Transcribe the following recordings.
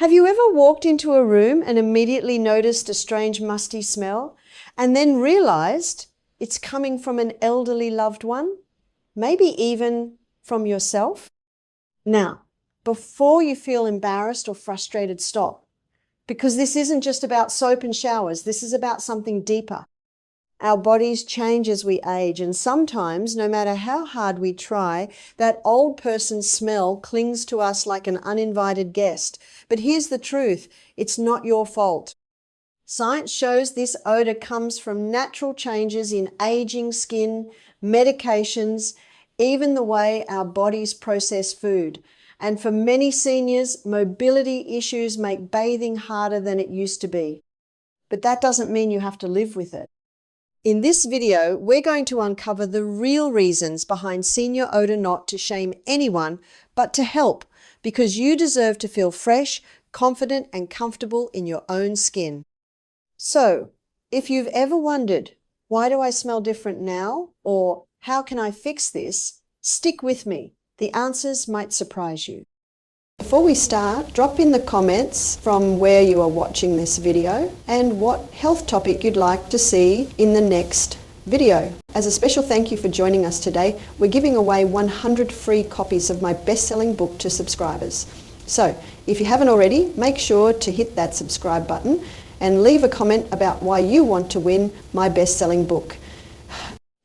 Have you ever walked into a room and immediately noticed a strange musty smell and then realized it's coming from an elderly loved one? Maybe even from yourself? Now, before you feel embarrassed or frustrated, stop. Because this isn't just about soap and showers. This is about something deeper. Our bodies change as we age, and sometimes, no matter how hard we try, that old person's smell clings to us like an uninvited guest. But here's the truth, it's not your fault. Science shows this odor comes from natural changes in aging skin, medications, even the way our bodies process food. And for many seniors, mobility issues make bathing harder than it used to be. But that doesn't mean you have to live with it. In this video, we're going to uncover the real reasons behind senior odor, not to shame anyone, but to help, because you deserve to feel fresh, confident, and comfortable in your own skin. So, if you've ever wondered, why do I smell different now? Or how can I fix this? Stick with me. The answers might surprise you. Before we start, drop in the comments from where you are watching this video and what health topic you'd like to see in the next video. As a special thank you for joining us today, we're giving away 100 free copies of my best-selling book to subscribers. So, if you haven't already, make sure to hit that subscribe button and leave a comment about why you want to win my best-selling book,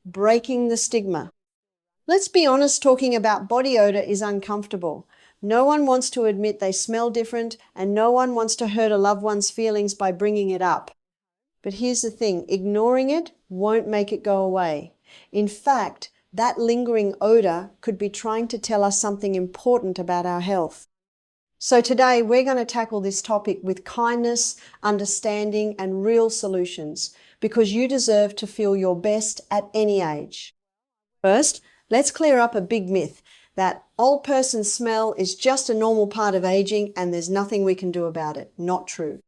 Breaking the Stigma. Let's be honest, talking about body odor is uncomfortable. No one wants to admit they smell different, and no one wants to hurt a loved one's feelings by bringing it up. But here's the thing, ignoring it won't make it go away. In fact, that lingering odor could be trying to tell us something important about our health. So today we're going to tackle this topic with kindness, understanding, and real solutions, because you deserve to feel your best at any age. First, let's clear up a big myth that old person smell is just a normal part of aging and there's nothing we can do about it. Not true.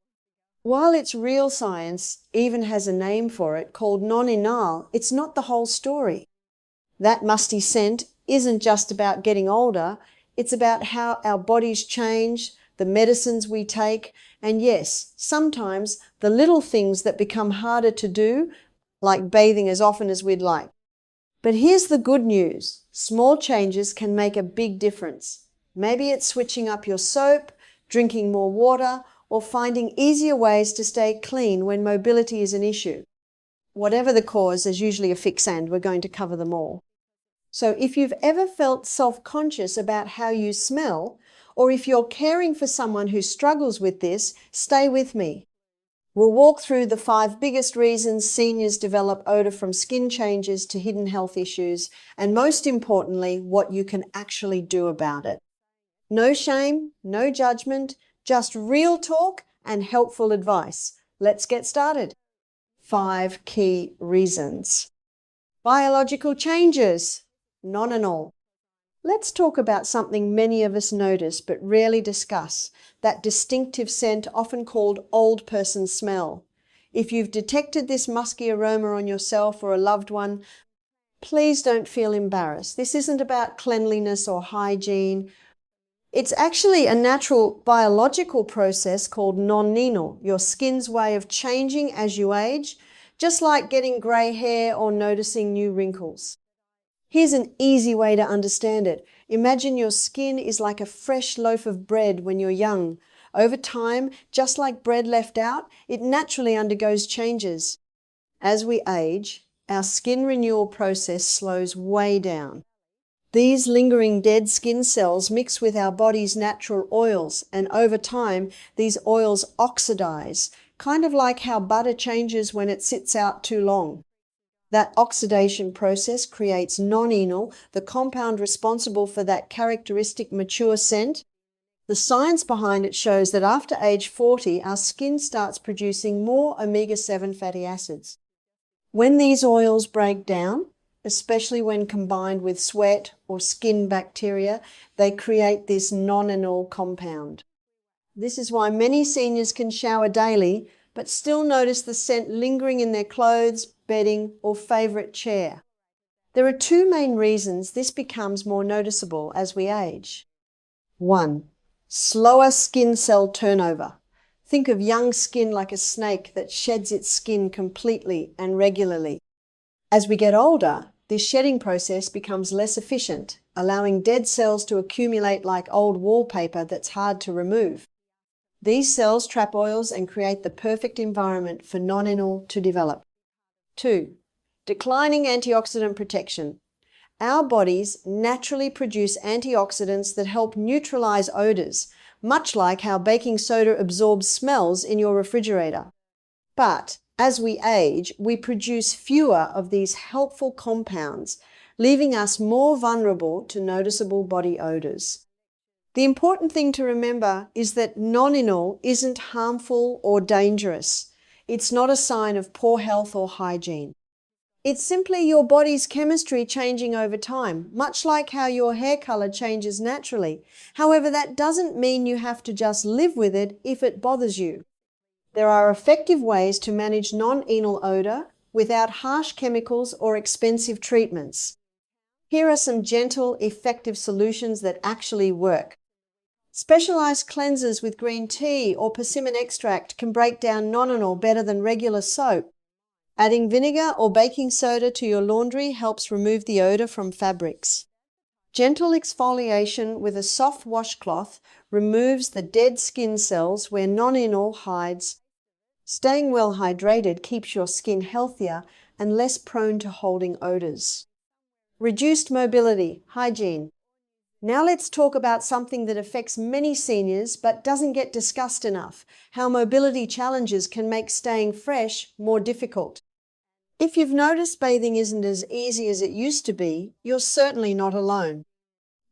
While it's real science even has a name for it called non-inhale, it's not the whole story. That musty scent isn't just about getting older, it's about how our bodies change, the medicines we take, and yes, sometimes the little things that become harder to do, like bathing as often as we'd like. But here's the good news. Small changes can make a big difference. Maybe it's switching up your soap, drinking more water, or finding easier ways to stay clean when mobility is an issue. Whatever the cause, there's usually a fix, and we're going to cover them all. So if you've ever felt self-conscious about how you smell, or if you're caring for someone who struggles with this, stay with me. We'll walk through the 5 biggest reasons seniors develop odor, from skin changes to hidden health issues, and most importantly, what you can actually do about it. No shame, no judgment, just real talk and helpful advice. Let's get started. 5 key reasons. Biological changes, none and all. Let's talk about something many of us notice but rarely discuss, that distinctive scent often called old person smell. If you've detected this musky aroma on yourself or a loved one, please don't feel embarrassed. This isn't about cleanliness or hygiene. It's actually a natural biological process called non-inhale, your skin's way of changing as you age, just like getting grey hair or noticing new wrinkles. Here's an easy way to understand it. Imagine your skin is like a fresh loaf of bread when you're young. Over time, just like bread left out, it naturally undergoes changes. As we age, our skin renewal process slows way down. These lingering dead skin cells mix with our body's natural oils, and over time, these oils oxidize, kind of like how butter changes when it sits out too long. That oxidation process creates non-inhale, the compound responsible for that characteristic mature scent. The science behind it shows that after age 40, our skin starts producing more omega-7 fatty acids. When these oils break down, especially when combined with sweat or skin bacteria, they create this non-inhale compound. This is why many seniors can shower daily, but still notice the scent lingering in their clothes, bedding, or favorite chair. There are 2 main reasons this becomes more noticeable as we age. 1. Slower skin cell turnover. Think of young skin like a snake that sheds its skin completely and regularly. As we get older, this shedding process becomes less efficient, allowing dead cells to accumulate like old wallpaper that's hard to remove. These cells trap oils and create the perfect environment for non-enol to develop. 2. Declining antioxidant protection. Our bodies naturally produce antioxidants that help neutralize odors, much like how baking soda absorbs smells in your refrigerator. But as we age, we produce fewer of these helpful compounds, leaving us more vulnerable to noticeable body odors. The important thing to remember is that non-enol isn't harmful or dangerous. It's not a sign of poor health or hygiene. It's simply your body's chemistry changing over time, much like how your hair color changes naturally. However, that doesn't mean you have to just live with it if it bothers you. There are effective ways to manage non-enol odor without harsh chemicals or expensive treatments. Here are some gentle, effective solutions that actually work. Specialized cleansers with green tea or persimmon extract can break down non-enol better than regular soap. Adding vinegar or baking soda to your laundry helps remove the odor from fabrics. Gentle exfoliation with a soft washcloth removes the dead skin cells where non-enol hides. Staying well hydrated keeps your skin healthier and less prone to holding odors. Reduced mobility, hygiene. Now let's talk about something that affects many seniors but doesn't get discussed enough, how mobility challenges can make staying fresh more difficult. If you've noticed bathing isn't as easy as it used to be, you're certainly not alone.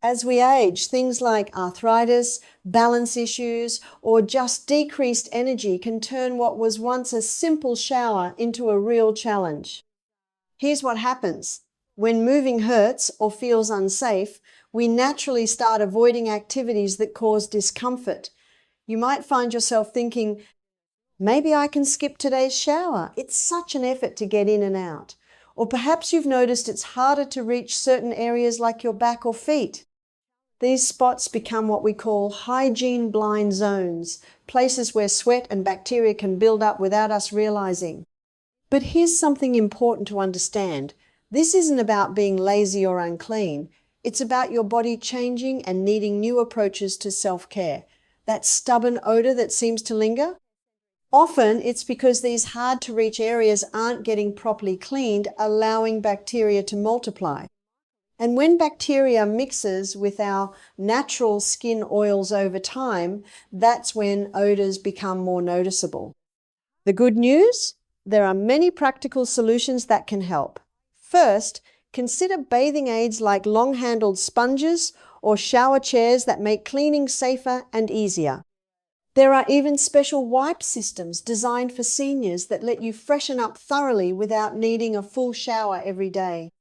As we age, things like arthritis, balance issues, or just decreased energy can turn what was once a simple shower into a real challenge. Here's what happens. When moving hurts or feels unsafe, we naturally start avoiding activities that cause discomfort. You might find yourself thinking, maybe I can skip today's shower. It's such an effort to get in and out. Or perhaps you've noticed it's harder to reach certain areas like your back or feet. These spots become what we call hygiene blind zones, places where sweat and bacteria can build up without us realizing. But here's something important to understand. This isn't about being lazy or unclean. It's about your body changing and needing new approaches to self-care. That stubborn odor that seems to linger? Often it's because these hard-to-reach areas aren't getting properly cleaned, allowing bacteria to multiply. And when bacteria mixes with our natural skin oils over time, that's when odors become more noticeable. The good news? There are many practical solutions that can help. First, consider bathing aids like long-handled sponges or shower chairs that make cleaning safer and easier. There are even special wipe systems designed for seniors that let you freshen up thoroughly without needing a full shower every day.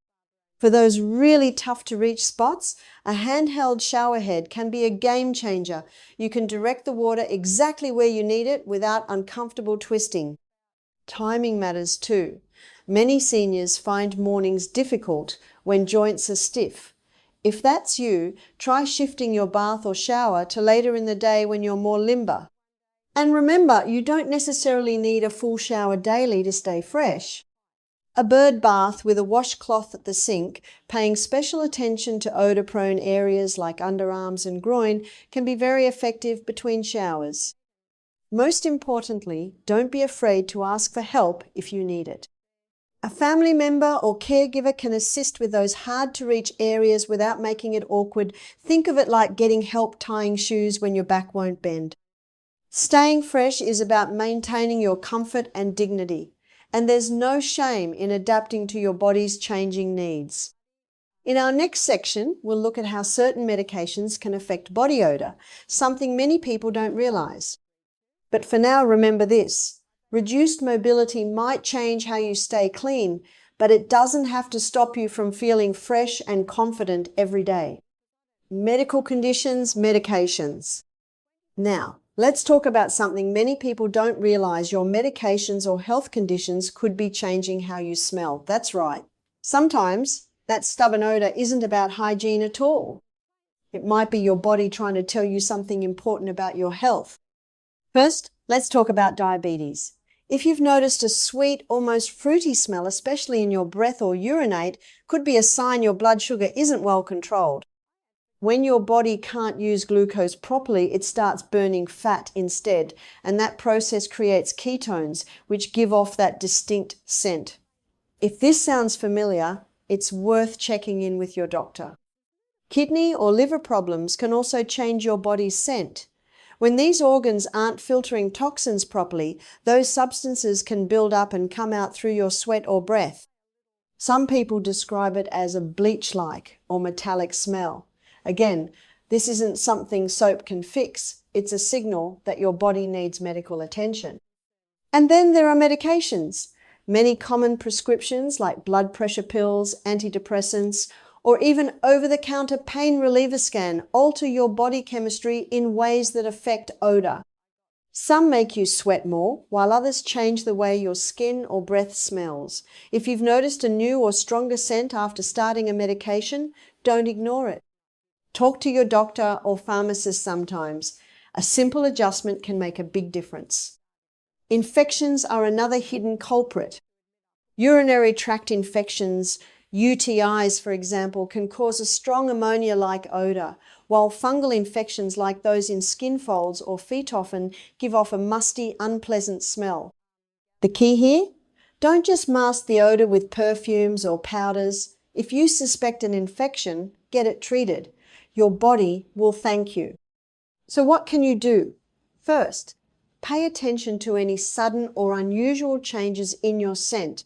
For those really tough-to-reach spots, a handheld shower head can be a game changer. You can direct the water exactly where you need it without uncomfortable twisting. Timing matters too. Many seniors find mornings difficult when joints are stiff. If that's you, try shifting your bath or shower to later in the day when you're more limber. And remember, you don't necessarily need a full shower daily to stay fresh. A bird bath with a washcloth at the sink, paying special attention to odor-prone areas like underarms and groin, can be very effective between showers. Most importantly, don't be afraid to ask for help if you need it. A family member or caregiver can assist with those hard-to-reach areas without making it awkward. Think of it like getting help tying shoes when your back won't bend. Staying fresh is about maintaining your comfort and dignity, and there's no shame in adapting to your body's changing needs. In our next section, we'll look at how certain medications can affect body odor, something many people don't realize. But for now, remember this. Reduced mobility might change how you stay clean, but it doesn't have to stop you from feeling fresh and confident every day. Medical conditions, medications. Now, let's talk about something many people don't realize. Your medications or health conditions could be changing how you smell. That's right. Sometimes that stubborn odor isn't about hygiene at all. It might be your body trying to tell you something important about your health. First, let's talk about diabetes. If you've noticed a sweet, almost fruity smell, especially in your breath or urinate, could be a sign your blood sugar isn't well controlled. When your body can't use glucose properly, it starts burning fat instead, and that process creates ketones, which give off that distinct scent. If this sounds familiar, it's worth checking in with your doctor. Kidney or liver problems can also change your body's scent. When these organs aren't filtering toxins properly, those substances can build up and come out through your sweat or breath. Some people describe it as a bleach-like or metallic smell. Again, this isn't something soap can fix. It's a signal that your body needs medical attention. And then there are medications. Many common prescriptions like blood pressure pills, antidepressants, or even over-the-counter pain reliever scan alter your body chemistry in ways that affect odor. Some make you sweat more, while others change the way your skin or breath smells. If you've noticed a new or stronger scent after starting a medication, don't ignore it. Talk to your doctor or pharmacist sometimes. A simple adjustment can make a big difference. Infections are another hidden culprit. Urinary tract infections, UTIs, for example, can cause a strong ammonia-like odor, while fungal infections like those in skin folds or feet often give off a musty, unpleasant smell. The key here? Don't just mask the odor with perfumes or powders. If you suspect an infection, get it treated. Your body will thank you. So what can you do? First, pay attention to any sudden or unusual changes in your scent.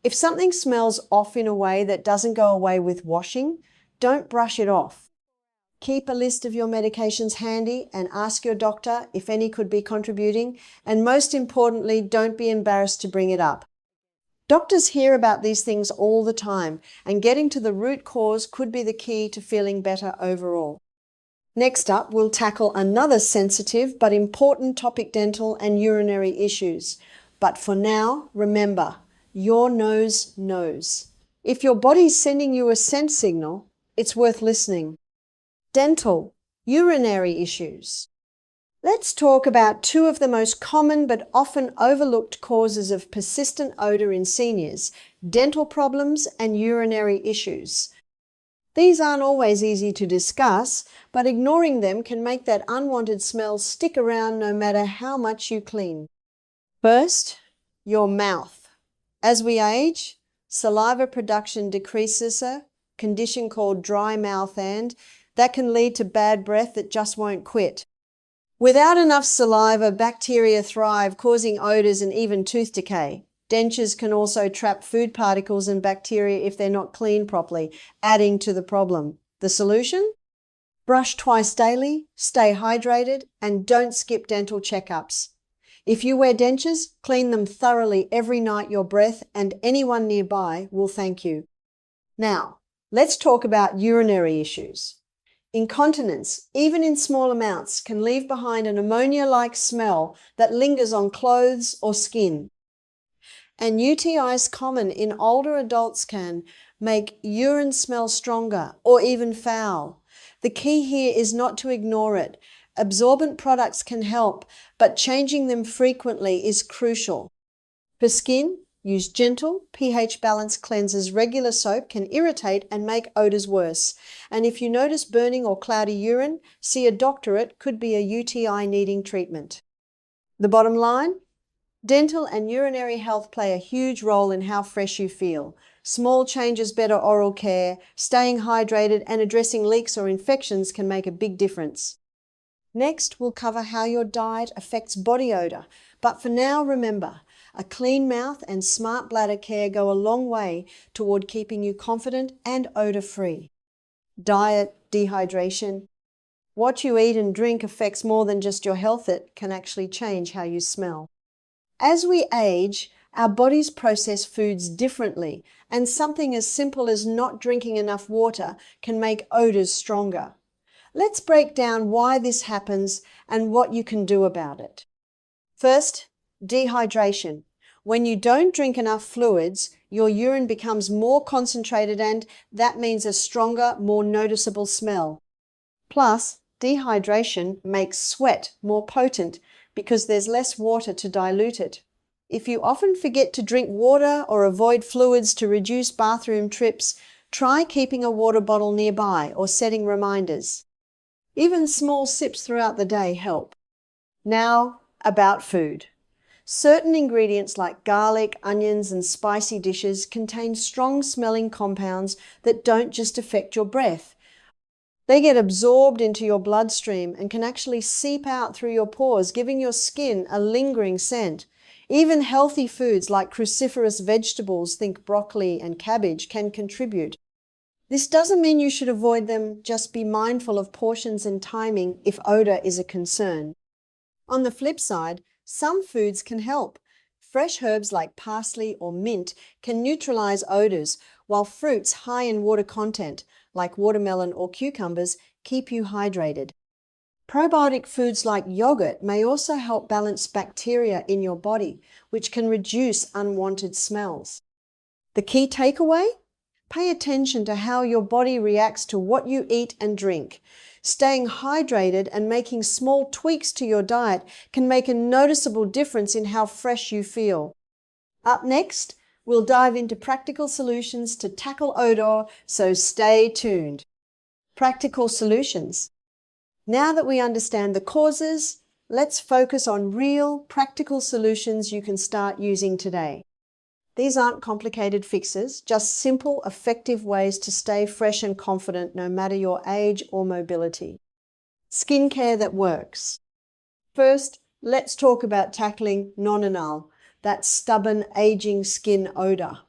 If something smells off in a way that doesn't go away with washing, don't brush it off. Keep a list of your medications handy and ask your doctor if any could be contributing, and most importantly, don't be embarrassed to bring it up. Doctors hear about these things all the time, and getting to the root cause could be the key to feeling better overall. Next up, we'll tackle another sensitive but important topic: dental and urinary issues. But for now, remember, your nose knows. If your body's sending you a scent signal, it's worth listening. Dental, urinary issues. Let's talk about two of the most common but often overlooked causes of persistent odor in seniors: dental problems and urinary issues. These aren't always easy to discuss, but ignoring them can make that unwanted smell stick around no matter how much you clean. First, your mouth. As we age, saliva production decreases, a condition called dry mouth, and that can lead to bad breath that just won't quit. Without enough saliva, bacteria thrive, causing odors and even tooth decay. Dentures can also trap food particles and bacteria if they're not cleaned properly, adding to the problem. The solution? Brush twice daily, stay hydrated, and don't skip dental checkups. If you wear dentures, clean them thoroughly every night. Your breath and anyone nearby will thank you. Now, let's talk about urinary issues. Incontinence, even in small amounts, can leave behind an ammonia-like smell that lingers on clothes or skin. And UTIs common in older adults can make urine smell stronger or even foul. The key here is not to ignore it. Absorbent products can help, but changing them frequently is crucial. For skin, use gentle, pH-balanced cleansers. Regular soap can irritate and make odors worse. And if you notice burning or cloudy urine, see a doctor. It could be a UTI needing treatment. The bottom line? Dental and urinary health play a huge role in how fresh you feel. Small changes, better oral care, staying hydrated, and addressing leaks or infections can make a big difference. Next, we'll cover how your diet affects body odor. But for now, remember, a clean mouth and smart bladder care go a long way toward keeping you confident and odor-free. Diet, dehydration. What you eat and drink affects more than just your health. It can actually change how you smell. As we age, our bodies process foods differently, and something as simple as not drinking enough water can make odors stronger. Let's break down why this happens and what you can do about it. First, dehydration. When you don't drink enough fluids, your urine becomes more concentrated, and that means a stronger, more noticeable smell. Plus, dehydration makes sweat more potent because there's less water to dilute it. If you often forget to drink water or avoid fluids to reduce bathroom trips, try keeping a water bottle nearby or setting reminders. Even small sips throughout the day help. Now, about food. Certain ingredients like garlic, onions, and spicy dishes contain strong-smelling compounds that don't just affect your breath. They get absorbed into your bloodstream and can actually seep out through your pores, giving your skin a lingering scent. Even healthy foods like cruciferous vegetables, think broccoli and cabbage, can contribute. This doesn't mean you should avoid them, just be mindful of portions and timing if odor is a concern. On the flip side, some foods can help. Fresh herbs like parsley or mint can neutralize odors, while fruits high in water content, like watermelon or cucumbers, keep you hydrated. Probiotic foods like yogurt may also help balance bacteria in your body, which can reduce unwanted smells. The key takeaway? Pay attention to how your body reacts to what you eat and drink. Staying hydrated and making small tweaks to your diet can make a noticeable difference in how fresh you feel. Up next, we'll dive into practical solutions to tackle odor, so stay tuned. Practical solutions. Now that we understand the causes, let's focus on real, practical solutions you can start using today. These aren't complicated fixes, just simple, effective ways to stay fresh and confident no matter your age or mobility. Skincare that works. First, let's talk about tackling non-anal, that stubborn, aging skin odor.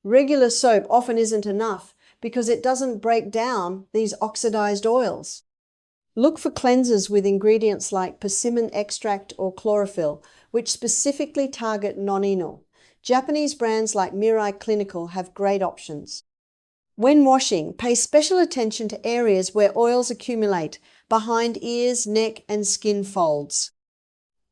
Regular soap often isn't enough because it doesn't break down these oxidized oils. Look for cleansers with ingredients like persimmon extract or chlorophyll, which specifically target non-anal. Japanese brands like Mirai Clinical have great options. When washing, pay special attention to areas where oils accumulate, behind ears, neck, and skin folds.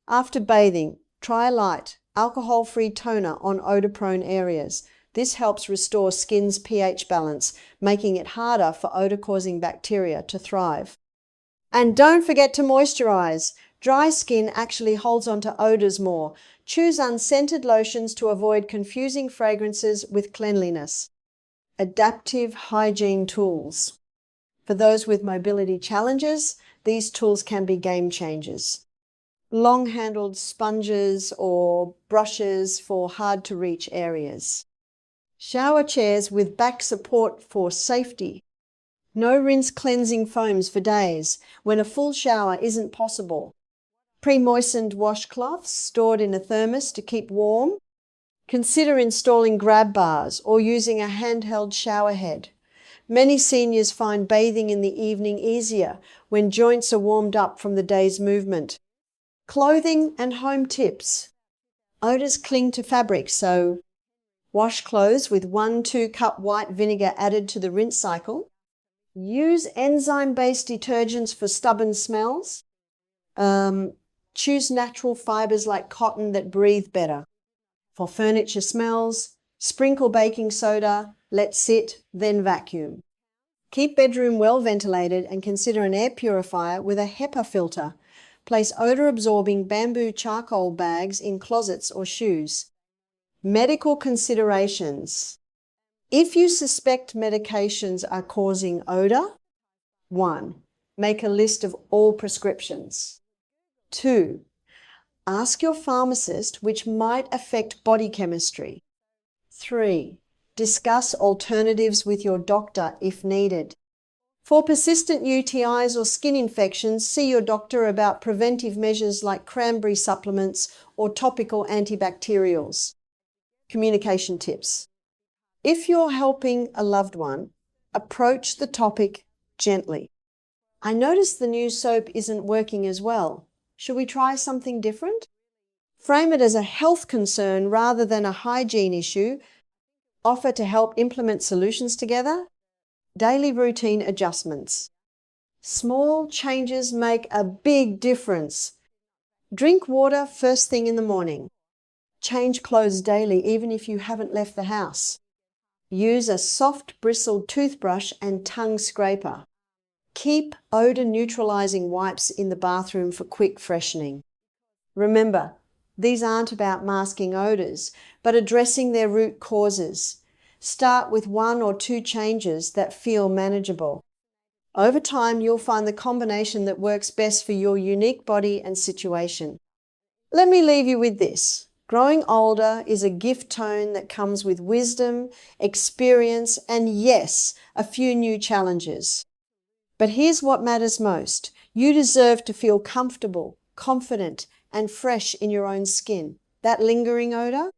After bathing, try a light, alcohol-free toner on odor-prone areas. This helps restore skin's pH balance, making it harder for odor-causing bacteria to thrive. And don't forget to moisturize. Dry skin actually holds onto odors more. Choose unscented lotions to avoid confusing fragrances with cleanliness. Adaptive hygiene tools. For those with mobility challenges, these tools can be game changers. Long-handled sponges or brushes for hard-to-reach areas. Shower chairs with back support for safety. No rinse cleansing foams for days when a full shower isn't possible. Pre-moistened washcloths stored in a thermos to keep warm. Consider installing grab bars or using a handheld shower head. Many seniors find bathing in the evening easier when joints are warmed up from the day's movement. Clothing and home tips. Odors cling to fabric, so wash clothes with 1-2 cup white vinegar added to the rinse cycle. Use enzyme-based detergents for stubborn smells. Choose natural fibers like cotton that breathe better. For furniture smells, sprinkle baking soda, let sit, then vacuum. Keep bedroom well ventilated and consider an air purifier with a HEPA filter. Place odor-absorbing bamboo charcoal bags in closets or shoes. Medical considerations. If you suspect medications are causing odor, 1. Make a list of all prescriptions. 2. Ask your pharmacist which might affect body chemistry. 3. Discuss alternatives with your doctor if needed. For persistent UTIs or skin infections, see your doctor about preventive measures like cranberry supplements or topical antibacterials. Communication tips. If you're helping a loved one, approach the topic gently. I noticed the new soap isn't working as well. Should we try something different? Frame it as a health concern rather than a hygiene issue. Offer to help implement solutions together. Daily routine adjustments. Small changes make a big difference. Drink water first thing in the morning. Change clothes daily even if you haven't left the house. Use a soft bristled toothbrush and tongue scraper. Keep odor-neutralizing wipes in the bathroom for quick freshening. Remember, these aren't about masking odors, but addressing their root causes. Start with 1 or 2 changes that feel manageable. Over time, you'll find the combination that works best for your unique body and situation. Let me leave you with this. Growing older is a gift tone that comes with wisdom, experience, and yes, a few new challenges. But here's what matters most. You deserve to feel comfortable, confident, and fresh in your own skin. That lingering odor?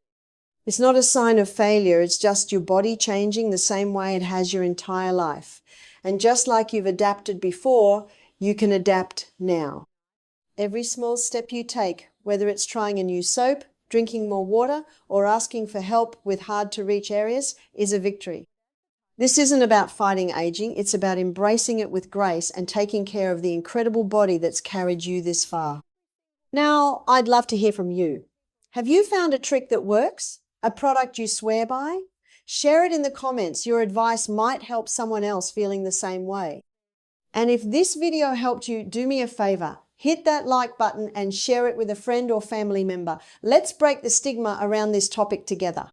It's not a sign of failure, it's just your body changing the same way it has your entire life. And just like you've adapted before, you can adapt now. Every small step you take, whether it's trying a new soap, drinking more water, or asking for help with hard-to-reach areas, is a victory. This isn't about fighting aging, it's about embracing it with grace and taking care of the incredible body that's carried you this far. Now, I'd love to hear from you. Have you found a trick that works? A product you swear by? Share it in the comments. Your advice might help someone else feeling the same way. And if this video helped you, do me a favor. Hit that like button and share it with a friend or family member. Let's break the stigma around this topic together.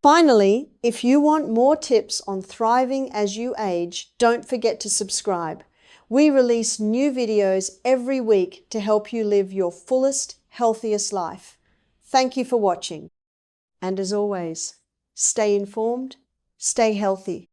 Finally, if you want more tips on thriving as you age, don't forget to subscribe. We release new videos every week to help you live your fullest, healthiest life. Thank you for watching. And as always, stay informed, stay healthy.